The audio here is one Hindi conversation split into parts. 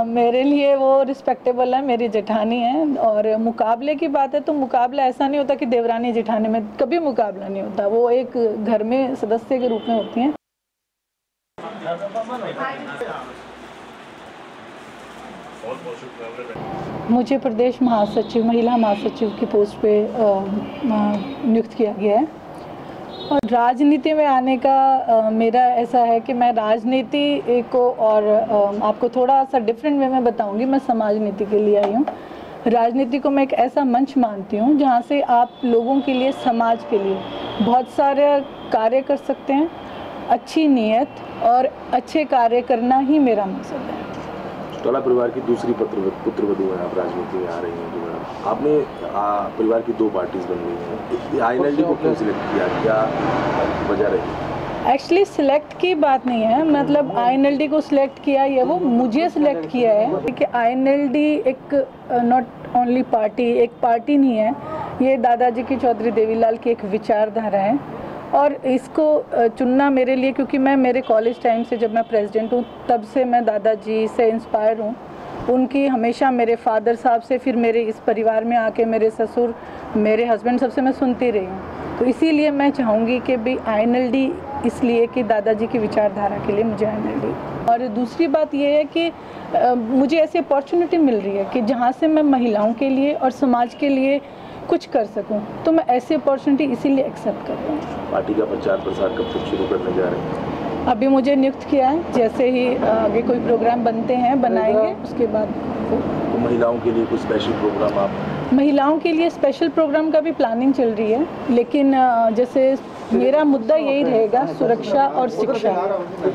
मेरे लिए वो रिस्पेक्टेबल है, मेरी जेठानी है। और मुकाबले की बात है तो मुकाबला ऐसा नहीं होता कि देवरानी जेठानी में कभी मुकाबला नहीं होता, वो एक घर में सदस्य के रूप में होती हैं। मुझे प्रदेश महासचिव, महिला महासचिव की पोस्ट पे नियुक्त किया गया है। और राजनीति में आने का मेरा ऐसा है कि मैं राजनीति को और आपको थोड़ा सा डिफरेंट वे में बताऊंगी। मैं समाज नीति के लिए आई हूँ। राजनीति को मैं एक ऐसा मंच मानती हूँ जहाँ से आप लोगों के लिए, समाज के लिए बहुत सारे कार्य कर सकते हैं। अच्छी नीयत और अच्छे कार्य करना ही मेरा मकसद है। चौटाला परिवार की दूसरी पुत्रवधू हैं, आप राजनीति में आ रही हैं। तो आपने परिवार की 2 पार्टीज बन गई हैं, INLD को क्यों सिलेक्ट किया, क्या वजह रही? एक्चुअली सिलेक्ट की बात नहीं है, मतलब INLD को सिलेक्ट किया या वो मुझे सिलेक्ट किया है कि INLD एक नॉट ओनली पार्टी, एक पार्टी नहीं है, ये दादाजी की, चौधरी देवीलाल की एक विचारधारा है। और इसको चुनना मेरे लिए, क्योंकि मैं मेरे कॉलेज टाइम से, जब मैं प्रेसिडेंट हूँ तब से मैं दादाजी से इंस्पायर हूँ। उनकी हमेशा, मेरे फादर साहब से, फिर मेरे इस परिवार में आके मेरे ससुर, मेरे हस्बैंड, सबसे मैं सुनती रही हूँ। तो इसीलिए मैं चाहूँगी कि भी INLD, इसलिए कि दादाजी की विचारधारा के लिए मुझे INLD। और दूसरी बात ये है कि मुझे ऐसी अपॉर्चुनिटी मिल रही है कि जहाँ से मैं महिलाओं के लिए और समाज के लिए कुछ कर सकूं, तो मैं ऐसी अपॉर्चुनिटी इसीलिए एक्सेप्ट कर रही हूँ। पार्टी का प्रचार प्रसार कब तक शुरू करने जा रहे हैं? अभी मुझे नियुक्त किया है, जैसे ही आगे कोई प्रोग्राम बनते हैं बनाएंगे, उसके बाद। तो महिलाओं के लिए कुछ स्पेशल प्रोग्राम आप? महिलाओं के लिए स्पेशल प्रोग्राम का भी प्लानिंग चल रही है, लेकिन जैसे मेरा मुद्दा यही रहेगा, सुरक्षा और शिक्षा।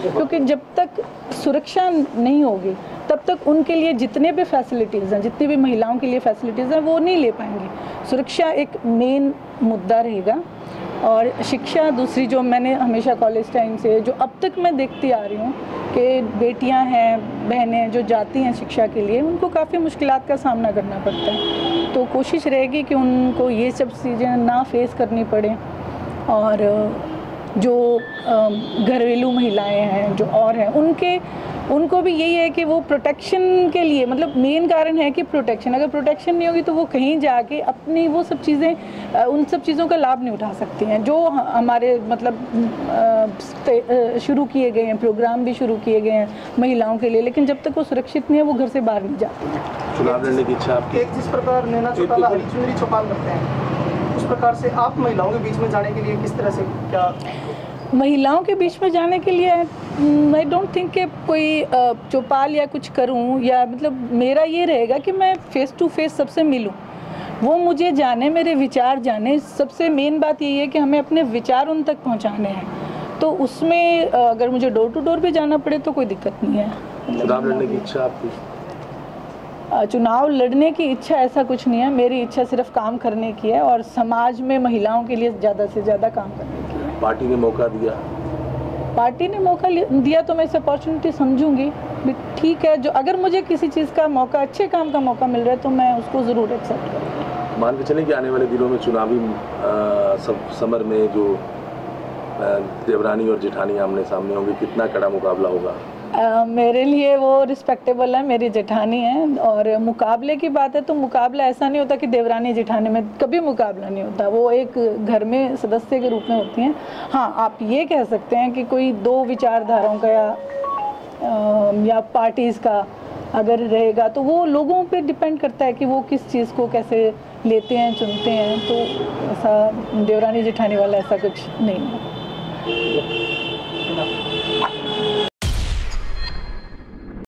क्योंकि जब तक सुरक्षा नहीं होगी तब तक उनके लिए जितने भी फैसिलिटीज़ हैं, जितनी भी महिलाओं के लिए फैसिलिटीज़ हैं, वो नहीं ले पाएंगी। सुरक्षा एक मेन मुद्दा रहेगा। और शिक्षा दूसरी, जो मैंने हमेशा कॉलेज टाइम से, जो अब तक मैं देखती आ रही हूँ कि बेटियां हैं, बहनें जो जाती हैं शिक्षा के लिए, उनको काफ़ी मुश्किलात का सामना करना पड़ता है। तो कोशिश रहेगी कि उनको ये सब चीज़ें ना फेस करनी पड़े। और जो घरेलू महिलाएं हैं, जो और हैं, उनको भी यही है कि वो प्रोटेक्शन के लिए, मतलब मेन कारण है कि प्रोटेक्शन, अगर प्रोटेक्शन नहीं होगी तो वो कहीं जाके अपनी वो सब चीज़ें, उन सब चीज़ों का लाभ नहीं उठा सकती हैं जो हमारे मतलब शुरू किए गए हैं, प्रोग्राम भी शुरू किए गए हैं महिलाओं के लिए। लेकिन जब तक वो सुरक्षित नहीं है, वो घर से बाहर नहीं जाती है। चुनाव लड़ने की इच्छा आपकी? जिस प्रकार नैना चौटाला हरी चुनरी चौपाल करते हैं, उस प्रकार से आप महिलाओं के बीच में जाने के लिए किस तरह से, क्या महिलाओं के बीच में जाने के लिए आई डोंट थिंक कि कोई चौपाल या कुछ करूं, या मतलब मेरा ये रहेगा कि मैं फेस टू फेस सबसे मिलूं, वो मुझे जाने, मेरे विचार जाने। सबसे मेन बात यही है कि हमें अपने विचार उन तक पहुंचाने हैं। तो उसमें अगर मुझे डोर टू डोर भी जाना पड़े तो कोई दिक्कत नहीं है। चुनाव लड़ने की इच्छा आपकी? चुनाव लड़ने की इच्छा ऐसा कुछ नहीं है, मेरी इच्छा सिर्फ काम करने की है और समाज में महिलाओं के लिए ज़्यादा से ज़्यादा काम करने की है। पार्टी ने मौका दिया? पार्टी ने मौका दिया तो मैं इसे अपॉर्चुनिटी समझूंगी। ठीक है, जो अगर मुझे किसी चीज़ का मौका, अच्छे काम का मौका मिल रहा है तो मैं उसको ज़रूर एक्सेप्ट करूँगी। मान के चलें कि आने वाले दिनों में चुनावी समर में जो देवरानी और जेठानी आमने सामने होंगे, कितना कड़ा मुकाबला होगा? मेरे लिए वो रिस्पेक्टेबल है, मेरी जेठानी है। और मुकाबले की बात है तो मुकाबला ऐसा नहीं होता कि देवरानी जेठानी में कभी मुकाबला नहीं होता, वो एक घर में सदस्य के रूप में होती हैं। हाँ, आप ये कह सकते हैं कि कोई 2 विचारधाराओं का या पार्टीज़ का अगर रहेगा तो वो लोगों पे डिपेंड करता है कि वो किस चीज़ को कैसे लेते हैं, चुनते हैं। तो ऐसा देवरानी जेठानी वाला ऐसा कुछ नहीं है।